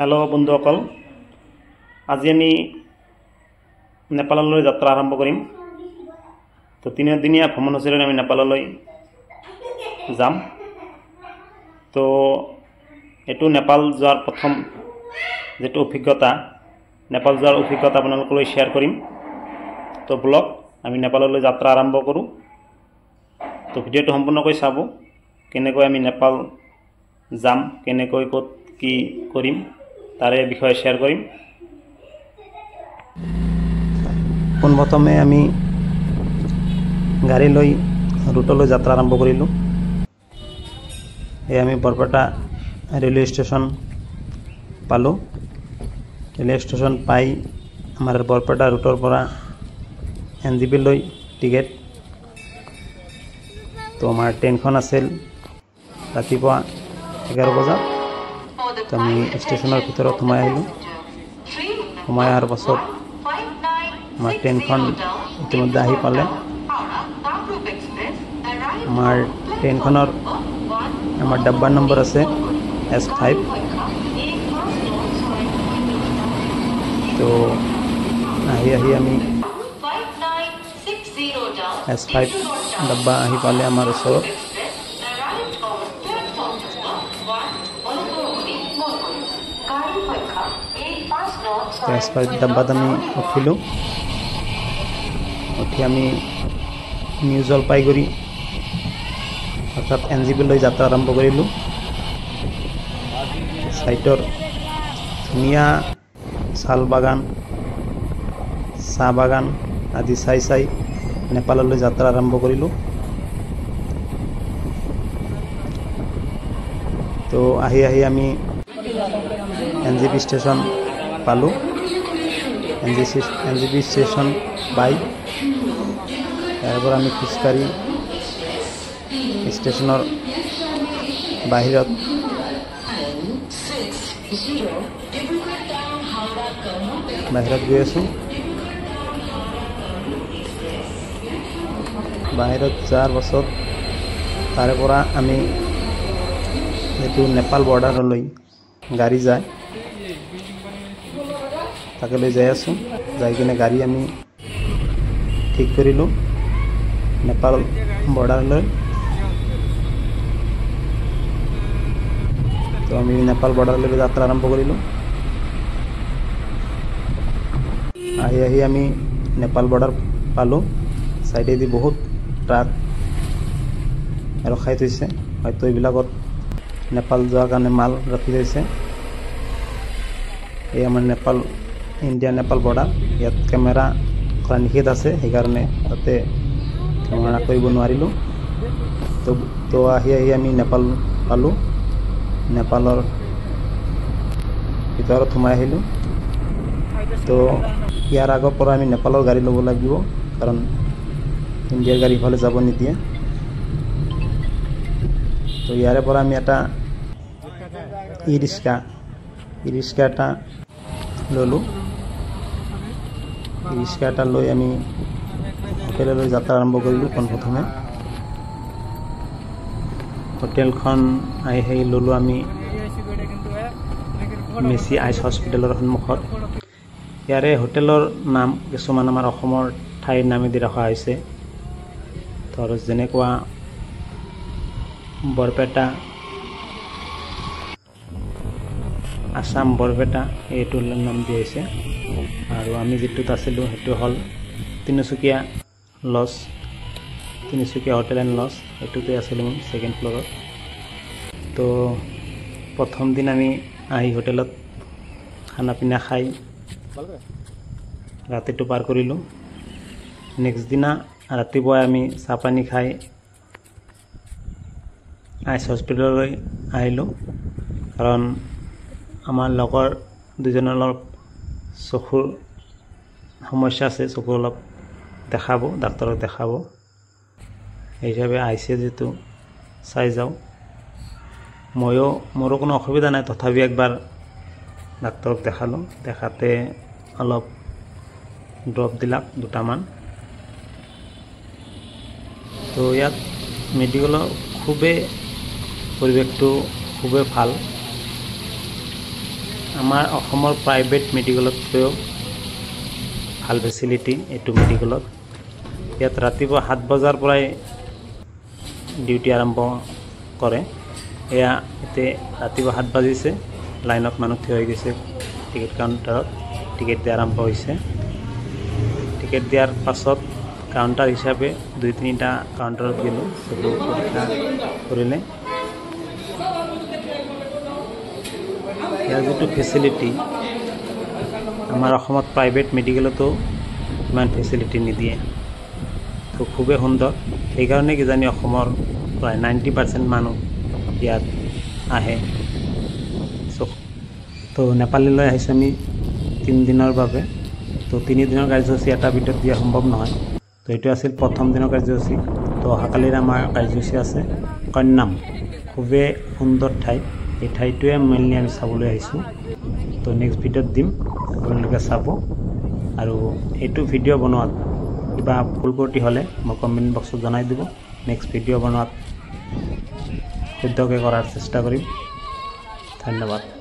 Hello बंधुসকল আজি আমি নেপাললৈ যাত্ৰা আৰম্ভ কৰিম তো তিনিদিনীয়া ভ্ৰমণসূচীৰে আমি নেপাললৈ যাম তো এটো নেপাল যোৱাৰ প্ৰথম যেটো অভিজ্ঞতা নেপাল যোৱাৰ অভিজ্ঞতা আপোনালোকলৈ শেয়াৰ কৰিম তো ব্লগ আমি নেপাললৈ যাত্ৰা আৰম্ভ কৰো তো ভিডিঅটো সম্পূৰ্ণকৈ চাব কেনেকৈ আমি নেপাল যাম কেনেকৈ ক'ত কি কৰিম তাৰে বিষয়ে শেয়াৰ কৰিম পোনপ্ৰথমে আমি গাড়ী লৈ ৰুটলৈ যাত্ৰা আৰম্ভ কৰিলো এই আমি বৰপেটা ৰেলৱে ষ্টেচন পালো ৰেলৱে ষ্টেচন পাই আমাৰ বৰপেটা ৰুটৰ পৰা এনজিবি লৈ টিকেট তো আমাৰ ট্ৰেইনখন আছিল ৰাতিপুৱা 11 বজাত তো আমি ষ্টেচনৰ ভিতৰত সোমাই আহিলো সোমাই অহাৰ পাছত আমাৰ ট্ৰেইনখন ইতিমধ্যে আহি পালে আমাৰ ট্ৰেইনখনৰ আমাৰ ডাব্বা নম্বৰ আছে S5 তো আহি আমি S5 ডাব্বা আহি পালে আমাৰ ওচৰত S5 ডাব্বাত আমি উঠিলো উঠি আমি নিউ জলপাইগুৰি অৰ্থাৎ এনজিবি লৈ যাত্ৰা আৰম্ভ কৰিলো সাইটৰ ধুনীয়া শাল বাগান চাহ বাগান আদি চাই নেপাললৈ যাত্ৰা আৰম্ভ কৰিলো তো আহি আমি এনজিবি ষ্টেচন পালো এনজিবি ষ্টেচন পাই তাৰপৰা আমি খোজকাঢ়ি ষ্টেচনৰ বাহিৰত গৈ আছো বাহিৰত যোৱাৰ পাছত তাৰে পৰা আমি যেটো নেপাল বৰ্ডাৰলৈ গাড়ী যায় তাকে লৈ যাই আছো যাই কিনে গাড়ী আমি ঠিক কৰিলো নেপাল বৰ্ডাৰলৈ তো আমি নেপাল বৰ্ডাৰলৈ যাত্ৰা আৰম্ভ কৰিলো আহি আমি নেপাল বৰ্ডাৰ পালো সাইডেদি বহুত ট্ৰাক ৰখাই থৈছে হয়তো এইবিলাকত নেপাল যোৱাৰ কাৰণে মাল ৰাখি থৈছে এই আমাৰ নেপাল ইণ্ডিয়া নেপাল বৰ্ডাৰ ইয়াত কেমেৰা কৰা নিষেধ আছে সেইকাৰণে তাতে কেমেৰা কৰিব নোৱাৰিলো তো আহি আমি নেপাল পালো নেপালৰ ভিতৰত সোমাই আহিলো তো ইয়াৰ আগৰ পৰা আমি নেপালৰ গাড়ী ল'ব লাগিব কাৰণ ইণ্ডিয়াৰ গাড়ী ফালে যাব নিদিয়ে তো ইয়াৰে পৰা আমি এটা ই ৰিক্সা এটা ললো ৰিক্সা এটা লৈ আমি হোটেললৈ যাত্ৰা আৰম্ভ কৰিলো পোনপ্ৰথমে হোটেলখন আহি ললো আমি মেছি আইচ হস্পিটেলৰ সন্মুখত ইয়াৰে হোটেলৰ নাম কিছুমান আমাৰ অসমৰ ঠাইৰ নামেদি ৰখা হৈছে ধৰ যেনেকুৱা বৰপেটা আসাম বৰপেটা এইটো নাম দিয়া হৈছে আৰু আমি যেটোত আছিলো সেইটো হল Tinsukia lodge Tinsukia hotel and lodge এইটোতে আছিলো মই সেকেন্ড ফ্লোৰত তো প্ৰথম দিন আমি আহি হোটেলত খানা পিনা খাই ৰাতিটো পাৰ কৰিলো নেক্সট দিনা ৰাতিপুৱা আমি চাহ পানী খাই আইচ হস্পিটেললৈ আহিলো কাৰণ আমাৰ লগৰ দুজনৰ অলপ চকুৰ সমস্যা আছে চকু অলপ দেখাব ডাক্তৰক দেখাব এই হিচাপে আইছে যেটো চাই যাও মোৰো কোনো অসুবিধা নাই তথাপি একবাৰ ডাক্তৰক দেখালো দেখাতে অলপ ড্ৰপ দিলাক দুটামান তো ইয়াত মেডিকেলৰ খুবেই পৰিৱেশটো খুবেই ভাল আমাৰ অসমৰ প্ৰাইভেট মেডিকেলতকৈও ভাল ফেচিলিটি এইটো মেডিকেলত। ইয়াত ৰাতিপুৱা 7 বজাৰ পৰাই ডিউটি আৰম্ভ কৰে। এয়া এতিয়া ৰাতিপুৱা 7 বাজিছে, লাইনত মানুহ থিয় হৈ গৈছে টিকেট কাউণ্টাৰত। টিকেট দিয়া আৰম্ভ হৈছে। টিকেট দিয়াৰ পাছত কাউণ্টাৰ হিচাপে 2-3টা কাউণ্টাৰত গ'লোঁ, চকু পৰীক্ষা কৰিলে। ইয়াৰ যিটো ফেচিলিটি, আমাৰ অসমত প্ৰাইভেট মেডিকেলতো ইমান ফেচিলিটি নিদিয়ে, তো খুবেই সুন্দৰ। সেইকাৰণে কিজানি অসমৰ প্ৰায় 90% মানুহ ইয়াত আহে। তো নেপালীলৈ আহিছোঁ আমি 3 দিনৰ বাবে। তো 3 দিনৰ কাৰ্যসূচী এটাৰ ভিতৰত দিয়া সম্ভৱ নহয়। তো এইটো আছিল প্ৰথম দিনৰ কাৰ্যসূচী। তো অহাকালিৰ আমাৰ কাৰ্যসূচী আছে কন্যাম, খুবেই সুন্দৰ ঠাই। এই ঠাইটোৱে মেইনলি আমি চাবলৈ আহিছোঁ। তো নেক্সট ভিডিঅ'ত দিম, আপোনালোকে চাব। আৰু এইটো ভিডিঅ' বনোৱাত কিবা ভুল ত্ৰুটি হ'লে মই কমেণ্ট বক্সত জনাই দিব। নেক্সট ভিডিঅ' বনোৱাত শুদ্ধকৈ কৰাৰ চেষ্টা কৰিম। ধন্যবাদ।